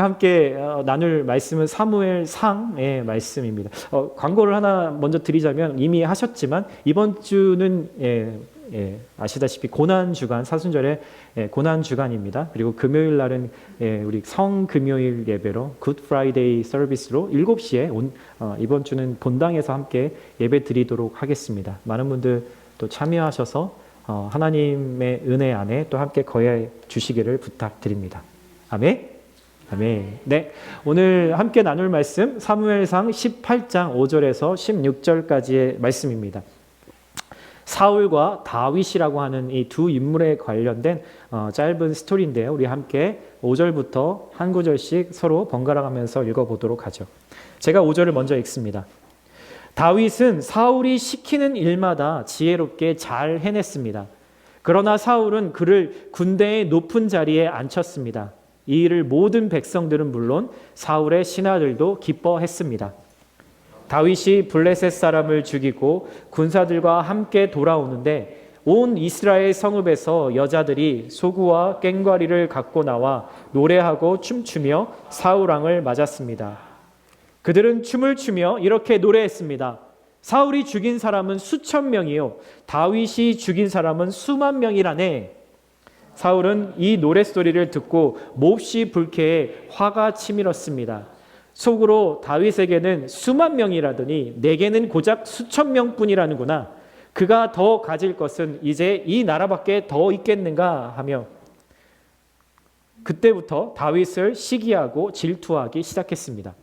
함께 나눌 말씀은 사무엘상의 말씀입니다. 광고를 하나 먼저 드리자면 이미 하셨지만 이번 주는 아시다시피 고난주간, 사순절의 고난주간입니다. 그리고 금요일 날은 우리 성금요일 예배로 굿 프라이데이 서비스로 7시에 이번 주는 본당에서 함께 예배 드리도록 하겠습니다. 많은 분들 또 참여하셔서 하나님의 은혜 안에 또 함께 거해 주시기를 부탁드립니다. 아멘. 아멘. 네, 오늘 함께 나눌 말씀 사무엘상 18장 5절에서 16절까지의 말씀입니다. 사울과 다윗이라고 하는 이 두 인물에 관련된 짧은 스토리인데요. 우리 함께 5절부터 한 구절씩 서로 번갈아 가면서 읽어보도록 하죠. 제가 5절을 먼저 읽습니다. 다윗은 사울이 시키는 일마다 지혜롭게 잘 해냈습니다. 그러나 사울은 그를 군대의 높은 자리에 앉혔습니다. 이 일을 모든 백성들은 물론 사울의 신하들도 기뻐했습니다. 다윗이 블레셋 사람을 죽이고 군사들과 함께 돌아오는데 온 이스라엘 성읍에서 여자들이 소구와 꽹과리를 갖고 나와 노래하고 춤추며 사울 왕을 맞았습니다. 그들은 춤을 추며 이렇게 노래했습니다. 사울이 죽인 사람은 수천 명이요 다윗이 죽인 사람은 수만 명이라네. 사울은 이 노랫소리를 듣고 몹시 불쾌해 화가 치밀었습니다. 속으로 다윗에게는 수만 명이라더니 내게는 고작 수천 명뿐이라는구나. 그가 더 가질 것은 이제 이 나라밖에 더 있겠는가 하며 그때부터 다윗을 시기하고 질투하기 시작했습니다.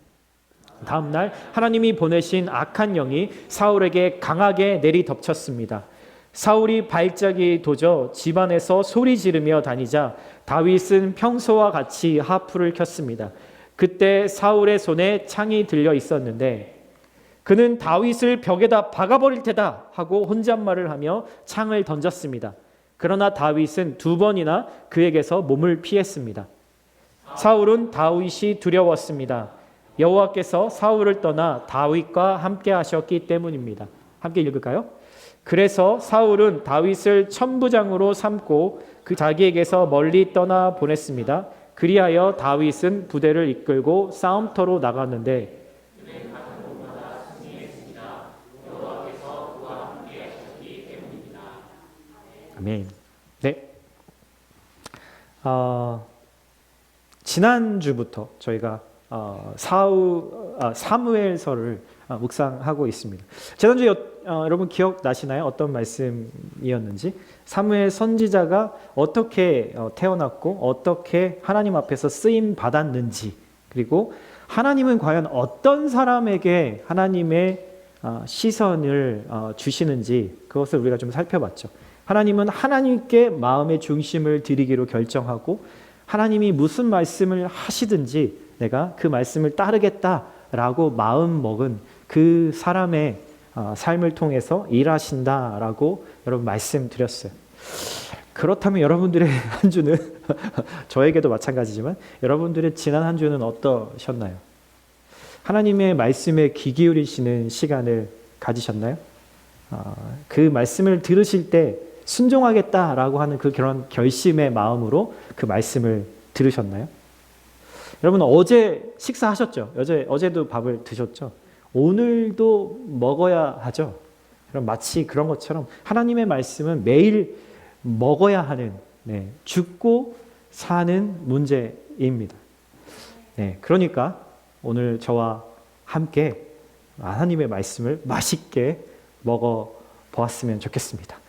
다음 날 하나님이 보내신 악한 영이 사울에게 강하게 내리덮쳤습니다. 사울이 발작이 도져 집안에서 소리 지르며 다니자 다윗은 평소와 같이 하프를 켰습니다. 그때 사울의 손에 창이 들려 있었는데 그는 다윗을 벽에다 박아버릴 테다 하고 혼잣말을 하며 창을 던졌습니다. 그러나 다윗은 2번이나 그에게서 몸을 피했습니다. 사울은 다윗이 두려웠습니다. 여호와께서 사울을 떠나 다윗과 함께 하셨기 때문입니다. 함께 읽을까요? 그래서 사울은 다윗을 천부장으로 삼고 그 자기에게서 멀리 떠나 보냈습니다. 그리하여 다윗은 부대를 이끌고 싸움터로 나갔는데 아멘. 네. 지난주부터 저희가 사무엘서를 묵상하고 있습니다. 지난주에 여러분 기억나시나요? 어떤 말씀이었는지? 사무엘 선지자가 어떻게 태어났고 어떻게 하나님 앞에서 쓰임 받았는지, 그리고 하나님은 과연 어떤 사람에게 하나님의 시선을 주시는지 그것을 우리가 좀 살펴봤죠. 하나님은 하나님께 마음의 중심을 드리기로 결정하고 하나님이 무슨 말씀을 하시든지 내가 그 말씀을 따르겠다라고 마음 먹은 그 사람의 삶을 통해서 일하신다라고 여러분 말씀드렸어요. 그렇다면 여러분들의 한 주는 저에게도 마찬가지지만 여러분들의 지난 한 주는 어떠셨나요? 하나님의 말씀에 귀 기울이시는 시간을 가지셨나요? 그 말씀을 들으실 때 순종하겠다라고 하는 그런 결심의 마음으로 그 말씀을 들으셨나요? 여러분 어제 식사하셨죠? 어제도 밥을 드셨죠? 오늘도 먹어야 하죠? 그럼 마치 그런 것처럼 하나님의 말씀은 매일 먹어야 하는 죽고 사는 문제입니다. 그러니까 오늘 저와 함께 하나님의 말씀을 맛있게 먹어보았으면 좋겠습니다.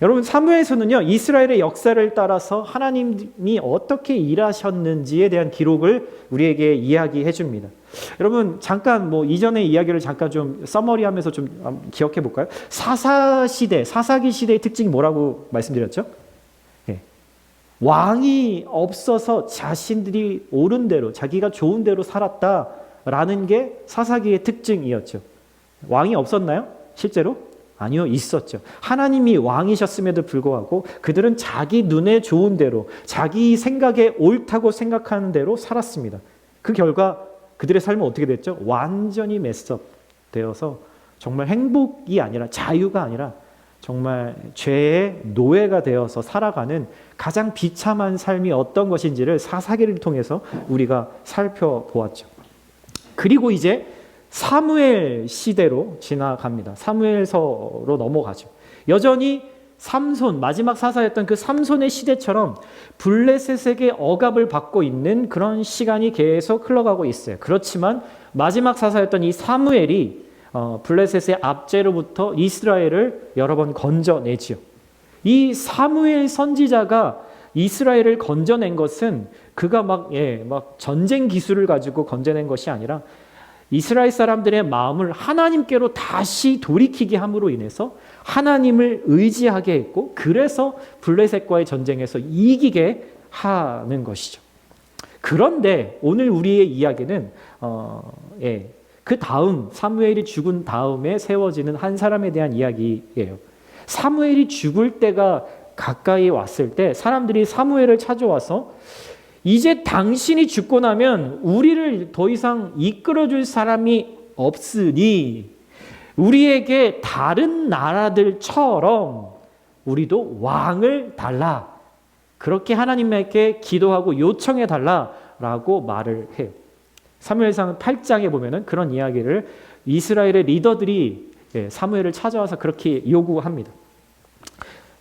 여러분 사무엘서는요 이스라엘의 역사를 따라서 하나님이 어떻게 일하셨는지에 대한 기록을 우리에게 이야기해 줍니다. 여러분 잠깐 이전의 이야기를 잠깐 좀 서머리하면서 좀 기억해 볼까요? 사사기 시대의 특징이 뭐라고 말씀드렸죠? 왕이 없어서 자신들이 옳은 대로 자기가 좋은 대로 살았다라는 게 사사기의 특징이었죠. 왕이 없었나요? 실제로? 아니요, 있었죠. 하나님이 왕이셨음에도 불구하고 그들은 자기 눈에 좋은 대로 자기 생각에 옳다고 생각하는 대로 살았습니다. 그 결과 그들의 삶은 어떻게 됐죠? 완전히 메스업되어서 정말 행복이 아니라 자유가 아니라 정말 죄의 노예가 되어서 살아가는 가장 비참한 삶이 어떤 것인지를 사사기를 통해서 우리가 살펴보았죠. 그리고 이제 사무엘 시대로 지나갑니다. 사무엘서로 넘어가죠. 여전히 삼손, 마지막 사사였던 그 삼손의 시대처럼 블레셋에게 억압을 받고 있는 그런 시간이 계속 흘러가고 있어요. 그렇지만 마지막 사사였던 이 사무엘이 블레셋의 압제로부터 이스라엘을 여러 번 건져내지요. 이 사무엘 선지자가 이스라엘을 건져낸 것은 그가 막 전쟁 기술을 가지고 건져낸 것이 아니라 이스라엘 사람들의 마음을 하나님께로 다시 돌이키게 함으로 인해서 하나님을 의지하게 했고, 그래서 블레셋과의 전쟁에서 이기게 하는 것이죠. 그런데 오늘 우리의 이야기는 그 다음 사무엘이 죽은 다음에 세워지는 한 사람에 대한 이야기예요. 사무엘이 죽을 때가 가까이 왔을 때 사람들이 사무엘을 찾아와서 이제 당신이 죽고 나면 우리를 더 이상 이끌어줄 사람이 없으니 우리에게 다른 나라들처럼 우리도 왕을 달라. 그렇게 하나님께 기도하고 요청해 달라라고 말을 해요. 사무엘상 8장에 보면은 그런 이야기를 이스라엘의 리더들이 사무엘을 찾아와서 그렇게 요구합니다.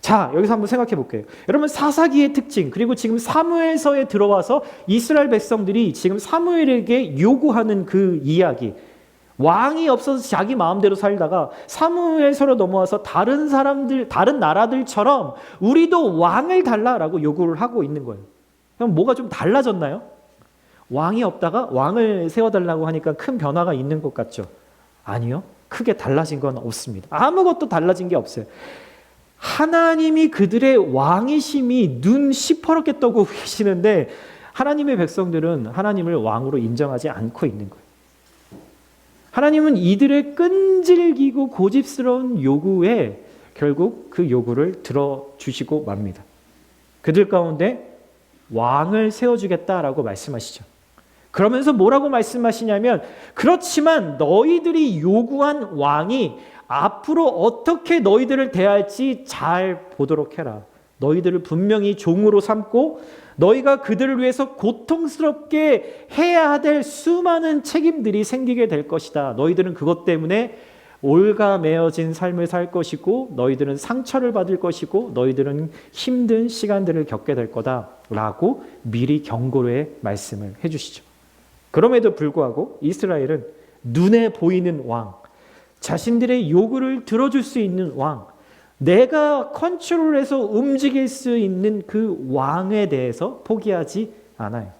자, 여기서 한번 생각해 볼게요. 여러분, 사사기의 특징, 그리고 지금 사무엘서에 들어와서 이스라엘 백성들이 지금 사무엘에게 요구하는 그 이야기, 왕이 없어서 자기 마음대로 살다가 사무엘서로 넘어와서 다른 사람들, 다른 나라들처럼 우리도 왕을 달라라고 요구를 하고 있는 거예요. 그럼 뭐가 좀 달라졌나요? 왕이 없다가 왕을 세워달라고 하니까 큰 변화가 있는 것 같죠? 아니요. 크게 달라진 건 없습니다. 아무것도 달라진 게 없어요. 하나님이 그들의 왕이심이 눈 시퍼렇게 떠고 계시는데 하나님의 백성들은 하나님을 왕으로 인정하지 않고 있는 거예요. 하나님은 이들의 끈질기고 고집스러운 요구에 결국 그 요구를 들어주시고 맙니다. 그들 가운데 왕을 세워주겠다라고 말씀하시죠. 그러면서 뭐라고 말씀하시냐면, 그렇지만 너희들이 요구한 왕이 앞으로 어떻게 너희들을 대할지 잘 보도록 해라. 너희들을 분명히 종으로 삼고 너희가 그들을 위해서 고통스럽게 해야 될 수많은 책임들이 생기게 될 것이다. 너희들은 그것 때문에 올가매어진 삶을 살 것이고 너희들은 상처를 받을 것이고 너희들은 힘든 시간들을 겪게 될 거다라고 미리 경고의 말씀을 해주시죠. 그럼에도 불구하고 이스라엘은 눈에 보이는 왕, 자신들의 요구를 들어줄 수 있는 왕, 내가 컨트롤해서 움직일 수 있는 그 왕에 대해서 포기하지 않아요.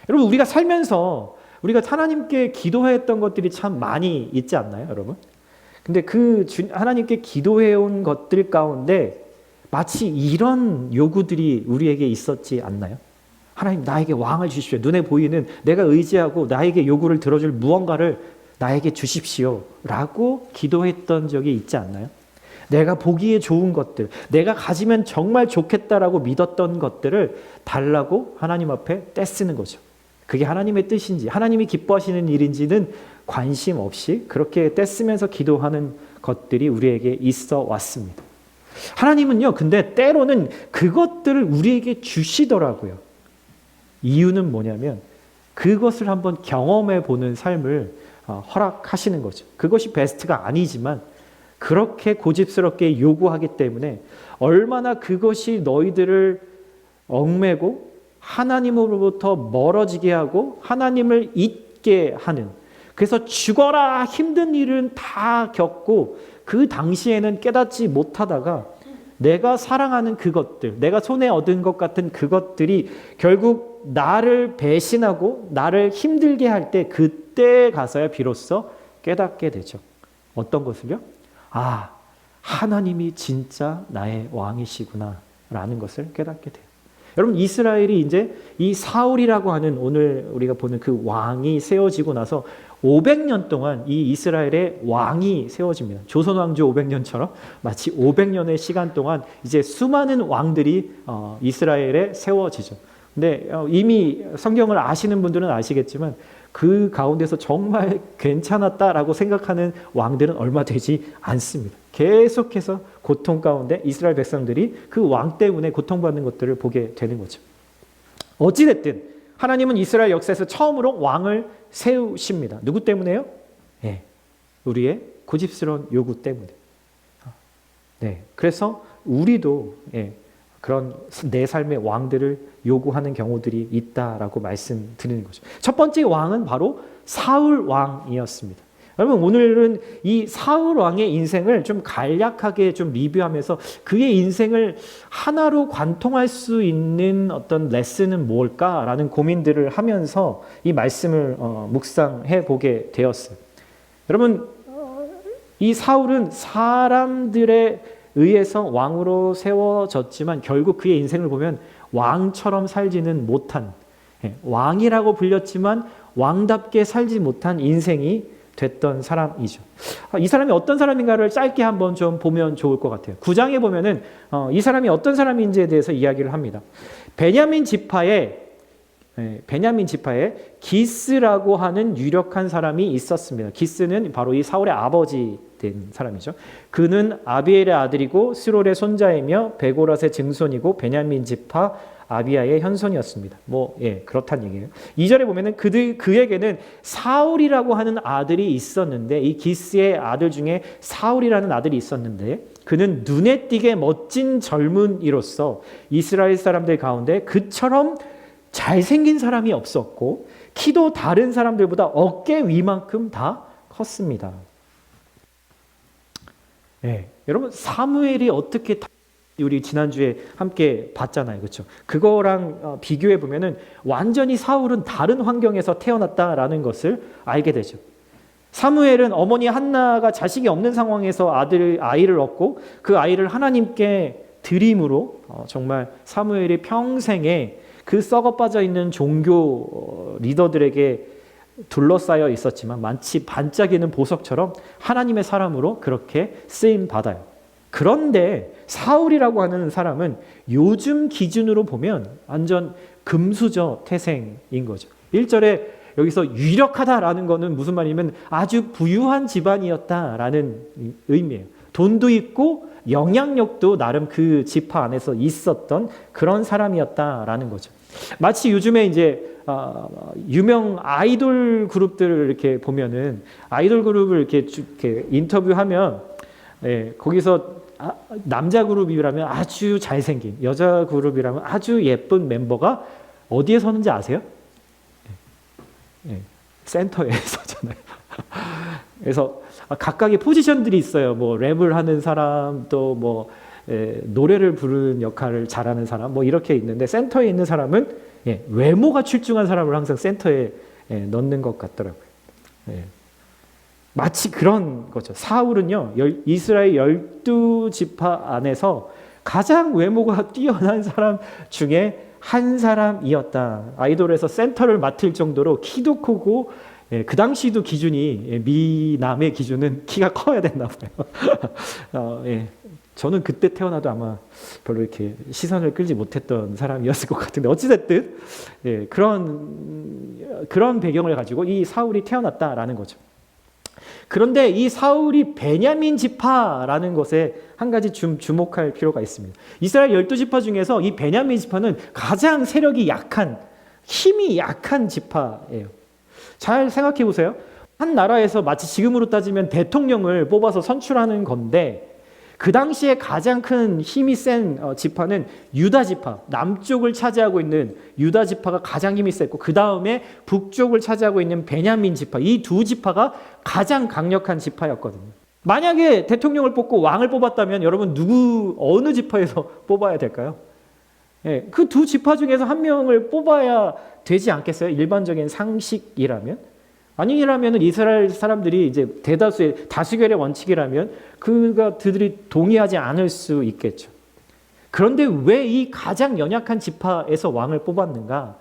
여러분, 우리가 살면서 우리가 하나님께 기도했던 것들이 참 많이 있지 않나요, 여러분? 근데 그 하나님께 기도해온 것들 가운데 마치 이런 요구들이 우리에게 있었지 않나요? 하나님, 나에게 왕을 주십시오. 눈에 보이는 내가 의지하고 나에게 요구를 들어줄 무언가를 나에게 주십시오 라고 기도했던 적이 있지 않나요? 내가 보기에 좋은 것들, 내가 가지면 정말 좋겠다라고 믿었던 것들을 달라고 하나님 앞에 떼쓰는 거죠. 그게 하나님의 뜻인지 하나님이 기뻐하시는 일인지는 관심 없이 그렇게 떼쓰면서 기도하는 것들이 우리에게 있어 왔습니다. 하나님은요, 근데 때로는 그것들을 우리에게 주시더라고요. 이유는 뭐냐면 그것을 한번 경험해 보는 삶을 허락하시는 거죠. 그것이 베스트가 아니지만 그렇게 고집스럽게 요구하기 때문에 얼마나 그것이 너희들을 얽매고 하나님으로부터 멀어지게 하고 하나님을 잊게 하는, 그래서 죽어라 힘든 일은 다 겪고 그 당시에는 깨닫지 못하다가 내가 사랑하는 그것들, 내가 손에 얻은 것 같은 그것들이 결국 나를 배신하고 나를 힘들게 할 때 그때 가서야 비로소 깨닫게 되죠. 어떤 것을요? 아, 하나님이 진짜 나의 왕이시구나 라는 것을 깨닫게 돼요. 여러분, 이스라엘이 이제 이 사울이라고 하는 오늘 우리가 보는 그 왕이 세워지고 나서 500년 동안 이 이스라엘의 왕이 세워집니다. 조선 왕조 500년처럼 마치 500년의 시간 동안 이제 수많은 왕들이 이스라엘에 세워지죠. 근데 이미 성경을 아시는 분들은 아시겠지만 그 가운데서 정말 괜찮았다라고 생각하는 왕들은 얼마 되지 않습니다. 계속해서 고통 가운데 이스라엘 백성들이 그 왕 때문에 고통받는 것들을 보게 되는 거죠. 어찌됐든 하나님은 이스라엘 역사에서 처음으로 왕을 세우십니다. 누구 때문에요? 네, 우리의 고집스러운 요구 때문에. 네, 그래서 우리도 그런 내 삶의 왕들을 요구하는 경우들이 있다라고 말씀드리는 거죠. 첫 번째 왕은 바로 사울 왕이었습니다. 여러분, 오늘은 이 사울 왕의 인생을 좀 간략하게 좀 리뷰하면서 그의 인생을 하나로 관통할 수 있는 어떤 레슨은 뭘까라는 고민들을 하면서 이 말씀을 묵상해 보게 되었어요. 여러분, 이 사울은 사람들의 의해서 왕으로 세워졌지만 결국 그의 인생을 보면 왕처럼 살지는 못한, 왕이라고 불렸지만 왕답게 살지 못한 인생이 됐던 사람이죠. 이 사람이 어떤 사람인가를 짧게 한번 좀 보면 좋을 것 같아요. 9장에 보면은 이 사람이 어떤 사람인지에 대해서 이야기를 합니다. 베냐민 지파에 기스라고 하는 유력한 사람이 있었습니다. 기스는 바로 이 사울의 아버지 된 사람이죠. 그는 아비엘의 아들이고 스롤의 손자이며 베고랏의 증손이고 베냐민 지파 아비야의 현손이었습니다. 그렇다는 얘기예요. 2절에 보면은 그에게는 사울이라고 하는 아들이 있었는데, 이 기스의 아들 중에 사울이라는 아들이 있었는데, 그는 눈에 띄게 멋진 젊은이로서 이스라엘 사람들 가운데 그처럼 잘생긴 사람이 없었고, 키도 다른 사람들보다 어깨 위만큼 다 컸습니다. 여러분, 사무엘이 어떻게 우리 지난주에 함께 봤잖아요. 그렇죠? 그거랑 비교해 보면은 완전히 사울은 다른 환경에서 태어났다라는 것을 알게 되죠. 사무엘은 어머니 한나가 자식이 없는 상황에서 아이를 얻고 그 아이를 하나님께 드림으로 정말 사무엘이 평생에 그 썩어 빠져 있는 종교 리더들에게 둘러싸여 있었지만 마치 반짝이는 보석처럼 하나님의 사람으로 그렇게 쓰임 받아요. 그런데 사울이라고 하는 사람은 요즘 기준으로 보면 완전 금수저 태생인 거죠. 1절에 여기서 유력하다라는 거는 무슨 말이냐면 아주 부유한 집안이었다라는 의미예요. 돈도 있고 영향력도 나름 그 지파 안에서 있었던 그런 사람이었다라는 거죠. 마치 요즘에 이제 유명 아이돌 그룹들을 이렇게 보면은 아이돌 그룹을 이렇게 인터뷰하면 거기서 남자 그룹이라면 아주 잘생긴, 여자 그룹이라면 아주 예쁜 멤버가 어디에 서는지 아세요? 센터에 서잖아요. 그래서 각각의 포지션들이 있어요. 뭐 랩을 하는 사람, 또 뭐 노래를 부르는 역할을 잘하는 사람, 뭐 이렇게 있는데 센터에 있는 사람은 외모가 출중한 사람을 항상 센터에 넣는 것 같더라고요. 마치 그런 거죠. 사울은요, 이스라엘 12지파 안에서 가장 외모가 뛰어난 사람 중에 한 사람이었다. 아이돌에서 센터를 맡을 정도로 키도 크고, 그 당시도 기준이, 미남의 기준은 키가 커야 됐나 봐요. 저는 그때 태어나도 아마 별로 이렇게 시선을 끌지 못했던 사람이었을 것 같은데, 어찌됐든, 그런 배경을 가지고 이 사울이 태어났다라는 거죠. 그런데 이 사울이 베냐민 지파라는 것에 한 가지 주목할 필요가 있습니다. 이스라엘 12지파 중에서 이 베냐민 지파는 가장 세력이 약한, 힘이 약한 지파예요. 잘 생각해 보세요. 한 나라에서 마치 지금으로 따지면 대통령을 뽑아서 선출하는 건데, 그 당시에 가장 큰 힘이 센 지파는 유다 지파, 남쪽을 차지하고 있는 유다 지파가 가장 힘이 셌고, 그 다음에 북쪽을 차지하고 있는 베냐민 지파, 이 두 지파가 가장 강력한 지파였거든요. 만약에 대통령을 뽑고 왕을 뽑았다면 여러분 어느 지파에서 뽑아야 될까요? 그 두 지파 중에서 한 명을 뽑아야 되지 않겠어요? 일반적인 상식이라면? 아니라면 이스라엘 사람들이 이제 대다수의 다수결의 원칙이라면 그들이 동의하지 않을 수 있겠죠. 그런데 왜 이 가장 연약한 지파에서 왕을 뽑았는가?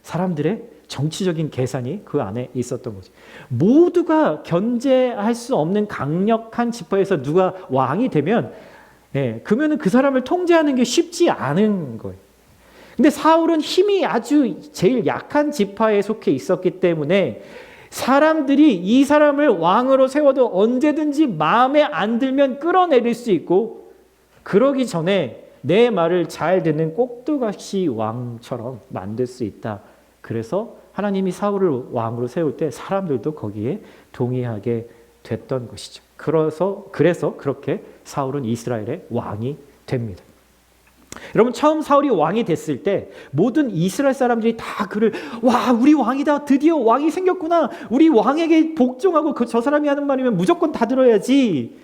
사람들의 정치적인 계산이 그 안에 있었던 거죠. 모두가 견제할 수 없는 강력한 지파에서 누가 왕이 되면 그러면은 그 사람을 통제하는 게 쉽지 않은 거예요. 근데 사울은 힘이 아주 제일 약한 지파에 속해 있었기 때문에 사람들이 이 사람을 왕으로 세워도 언제든지 마음에 안 들면 끌어내릴 수 있고, 그러기 전에 내 말을 잘 듣는 꼭두각시 왕처럼 만들 수 있다. 그래서 하나님이 사울을 왕으로 세울 때 사람들도 거기에 동의하게 됐던 것이죠. 그래서 그렇게 사울은 이스라엘의 왕이 됩니다. 여러분, 처음 사울이 왕이 됐을 때 모든 이스라엘 사람들이 다 그를, 와, 우리 왕이다, 드디어 왕이 생겼구나, 우리 왕에게 복종하고 저 사람이 하는 말이면 무조건 다 들어야지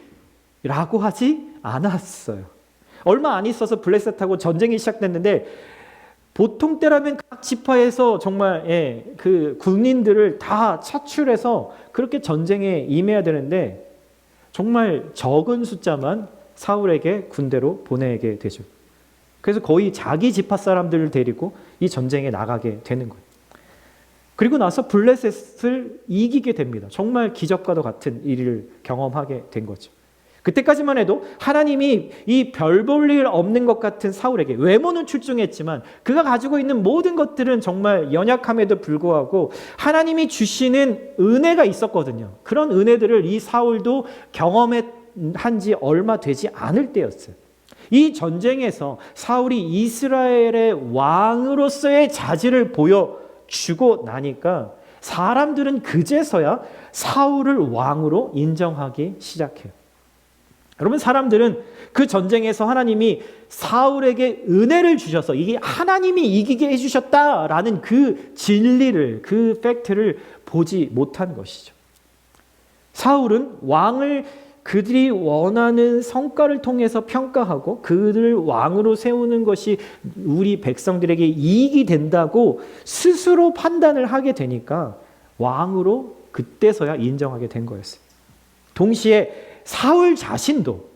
라고 하지 않았어요. 얼마 안 있어서 블레셋하고 전쟁이 시작됐는데, 보통 때라면 각 지파에서 정말 그 군인들을 다 차출해서 그렇게 전쟁에 임해야 되는데, 정말 적은 숫자만 사울에게 군대로 보내게 되죠. 그래서 거의 자기 지파 사람들을 데리고 이 전쟁에 나가게 되는 거예요. 그리고 나서 블레셋을 이기게 됩니다. 정말 기적과도 같은 일을 경험하게 된 거죠. 그때까지만 해도 하나님이 이 별 볼 일 없는 것 같은 사울에게, 외모는 출중했지만 그가 가지고 있는 모든 것들은 정말 연약함에도 불구하고 하나님이 주시는 은혜가 있었거든요. 그런 은혜들을 이 사울도 경험한 지 얼마 되지 않을 때였어요. 이 전쟁에서 사울이 이스라엘의 왕으로서의 자질을 보여주고 나니까 사람들은 그제서야 사울을 왕으로 인정하기 시작해요. 여러분, 사람들은 그 전쟁에서 하나님이 사울에게 은혜를 주셔서 이게 하나님이 이기게 해주셨다라는 그 진리를, 그 팩트를 보지 못한 것이죠. 사울은 왕을 그들이 원하는 성과를 통해서 평가하고 그들을 왕으로 세우는 것이 우리 백성들에게 이익이 된다고 스스로 판단을 하게 되니까 왕으로 그때서야 인정하게 된 거였어요. 동시에 사울 자신도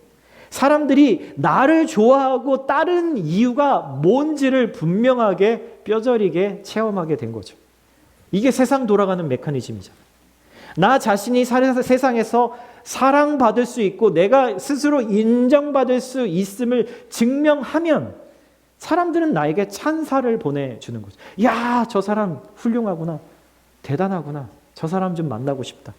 사람들이 나를 좋아하고 따르는 이유가 뭔지를 분명하게 뼈저리게 체험하게 된 거죠. 이게 세상 돌아가는 메커니즘이잖아요. 나 자신이 세상에서 사랑받을 수 있고 내가 스스로 인정받을 수 있음을 증명하면 사람들은 나에게 찬사를 보내주는 거죠. 야, 저 사람 훌륭하구나, 대단하구나, 저 사람 좀 만나고 싶다.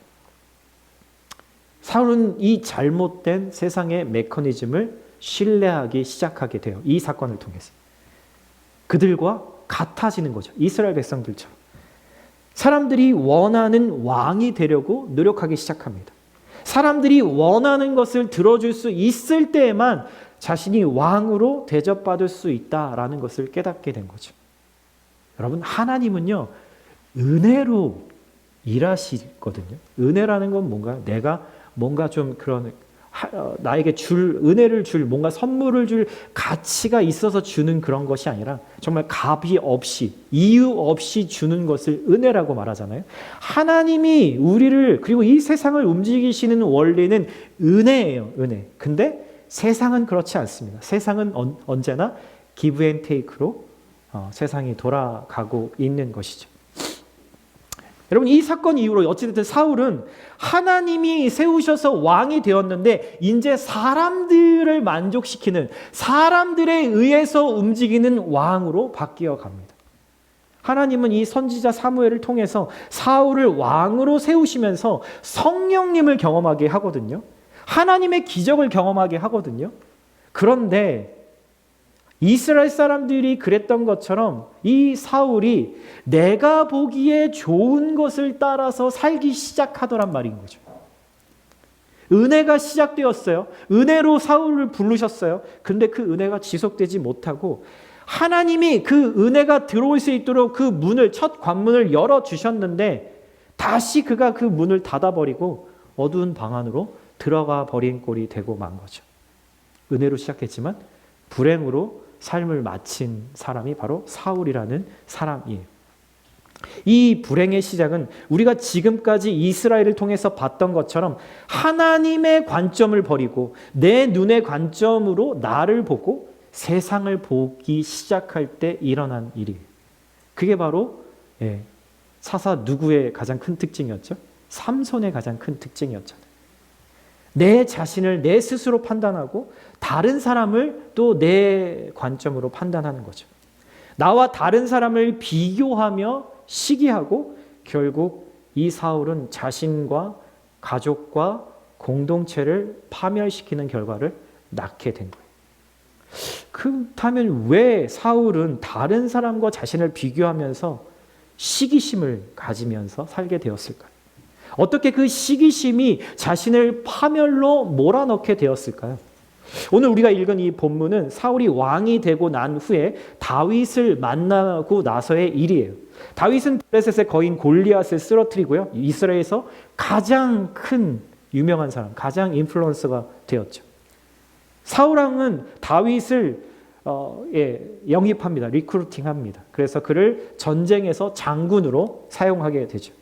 사울은 이 잘못된 세상의 메커니즘을 신뢰하기 시작하게 돼요. 이 사건을 통해서. 그들과 같아지는 거죠. 이스라엘 백성들처럼. 사람들이 원하는 왕이 되려고 노력하기 시작합니다. 사람들이 원하는 것을 들어줄 수 있을 때에만 자신이 왕으로 대접받을 수 있다라는 것을 깨닫게 된 거죠. 여러분, 하나님은요, 은혜로 일하시거든요. 은혜라는 건 내가 뭔가 좀 그런 나에게 은혜를 줄, 뭔가 선물을 줄 가치가 있어서 주는 그런 것이 아니라 정말 값이 없이, 이유 없이 주는 것을 은혜라고 말하잖아요. 하나님이 우리를, 그리고 이 세상을 움직이시는 원리는 은혜예요, 은혜. 근데 세상은 그렇지 않습니다. 세상은 언제나 기브 앤 테이크로 세상이 돌아가고 있는 것이죠. 여러분, 이 사건 이후로 어찌됐든 사울은 하나님이 세우셔서 왕이 되었는데 이제 사람들을 만족시키는, 사람들에 의해서 움직이는 왕으로 바뀌어 갑니다. 하나님은 이 선지자 사무엘을 통해서 사울을 왕으로 세우시면서 성령님을 경험하게 하거든요. 하나님의 기적을 경험하게 하거든요. 그런데 이스라엘 사람들이 그랬던 것처럼 이 사울이 내가 보기에 좋은 것을 따라서 살기 시작하더란 말인 거죠. 은혜가 시작되었어요. 은혜로 사울을 부르셨어요. 근데 그 은혜가 지속되지 못하고 하나님이 그 은혜가 들어올 수 있도록 그 문을, 첫 관문을 열어주셨는데 다시 그가 그 문을 닫아버리고 어두운 방 안으로 들어가 버린 꼴이 되고 만 거죠. 은혜로 시작했지만 불행으로 삶을 마친 사람이 바로 사울이라는 사람이에요. 이 불행의 시작은 우리가 지금까지 이스라엘을 통해서 봤던 것처럼 하나님의 관점을 버리고 내 눈의 관점으로 나를 보고 세상을 보기 시작할 때 일어난 일이에요. 그게 바로 사사 누구의 가장 큰 특징이었죠? 삼손의 가장 큰 특징이었잖아요. 내 자신을 내 스스로 판단하고 다른 사람을 또 내 관점으로 판단하는 거죠. 나와 다른 사람을 비교하며 시기하고 결국 이 사울은 자신과 가족과 공동체를 파멸시키는 결과를 낳게 된 거예요. 그렇다면 왜 사울은 다른 사람과 자신을 비교하면서 시기심을 가지면서 살게 되었을까요? 어떻게 그 시기심이 자신을 파멸로 몰아넣게 되었을까요? 오늘 우리가 읽은 이 본문은 사울이 왕이 되고 난 후에 다윗을 만나고 나서의 일이에요. 다윗은 블레셋의 거인 골리앗을 쓰러뜨리고요. 이스라엘에서 가장 큰 유명한 사람, 가장 인플루언서가 되었죠. 사울 왕은 다윗을 영입합니다. 리크루팅합니다. 그래서 그를 전쟁에서 장군으로 사용하게 되죠.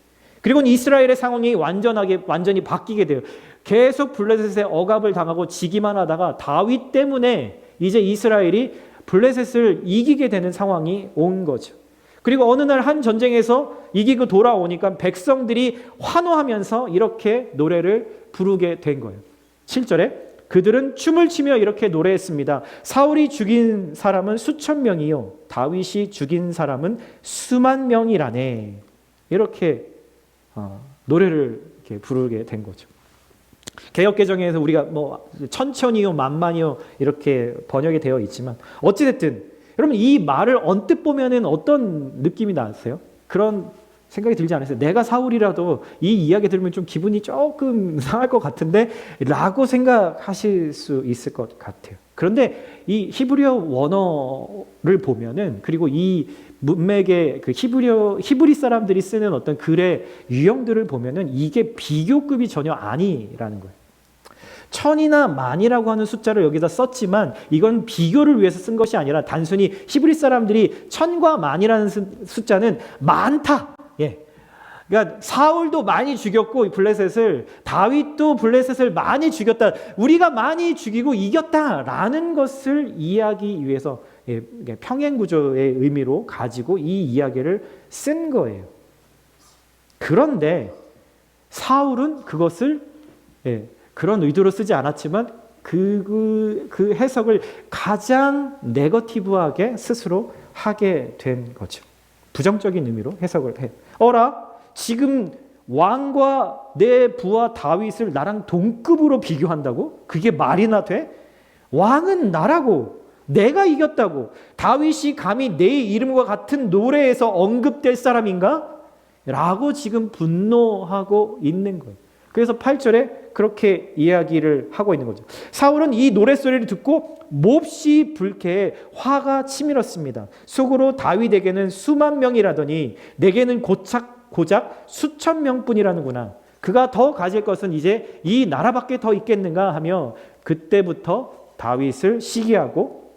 그리고 이스라엘의 상황이 완전히 바뀌게 돼요. 계속 블레셋의 억압을 당하고 지기만 하다가 다윗 때문에 이제 이스라엘이 블레셋을 이기게 되는 상황이 온 거죠. 그리고 어느 날 한 전쟁에서 이기고 돌아오니까 백성들이 환호하면서 이렇게 노래를 부르게 된 거예요. 7절에 그들은 춤을 추며 이렇게 노래했습니다. 사울이 죽인 사람은 수천 명이요 다윗이 죽인 사람은 수만 명이라네. 이렇게 노래를 이렇게 부르게 된 거죠. 개역개정에서 우리가 천천히요 만만히요 이렇게 번역이 되어 있지만 어찌됐든 여러분 이 말을 언뜻 보면은 어떤 느낌이 나세요? 그런 생각이 들지 않으세요? 내가 사울이라도 이 이야기 들으면 좀 기분이 조금 상할 것 같은데 라고 생각하실 수 있을 것 같아요. 그런데 이 히브리어 원어를 보면은 그리고 이 문맥의 그 히브리 사람들이 쓰는 어떤 글의 유형들을 보면은 이게 비교급이 전혀 아니라는 거예요. 천이나 만이라고 하는 숫자를 여기다 썼지만 이건 비교를 위해서 쓴 것이 아니라 단순히 히브리 사람들이 천과 만이라는 숫자는 많다. 그러니까 사울도 많이 죽였고 블레셋을 다윗도 블레셋을 많이 죽였다. 우리가 많이 죽이고 이겼다라는 것을 이해하기 위해서 평행 구조의 의미로 가지고 이 이야기를 쓴 거예요. 그런데 사울은 그것을 그런 의도로 쓰지 않았지만 그 해석을 가장 네거티브하게 스스로 하게 된 거죠. 부정적인 의미로 해석을 해요. 어라? 지금 왕과 내 부하 다윗을 나랑 동급으로 비교한다고? 그게 말이나 돼? 왕은 나라고 내가 이겼다고 다윗이 감히 내 이름과 같은 노래에서 언급될 사람인가? 라고 지금 분노하고 있는 거예요. 그래서 8절에 그렇게 이야기를 하고 있는 거죠. 사울은 이 노랫소리를 듣고 몹시 불쾌해 화가 치밀었습니다. 속으로 다윗에게는 수만 명이라더니 내게는 고작 수천 명뿐이라는구나. 그가 더 가질 것은 이제 이 나라밖에 더 있겠는가 하며 그때부터 다윗을 시기하고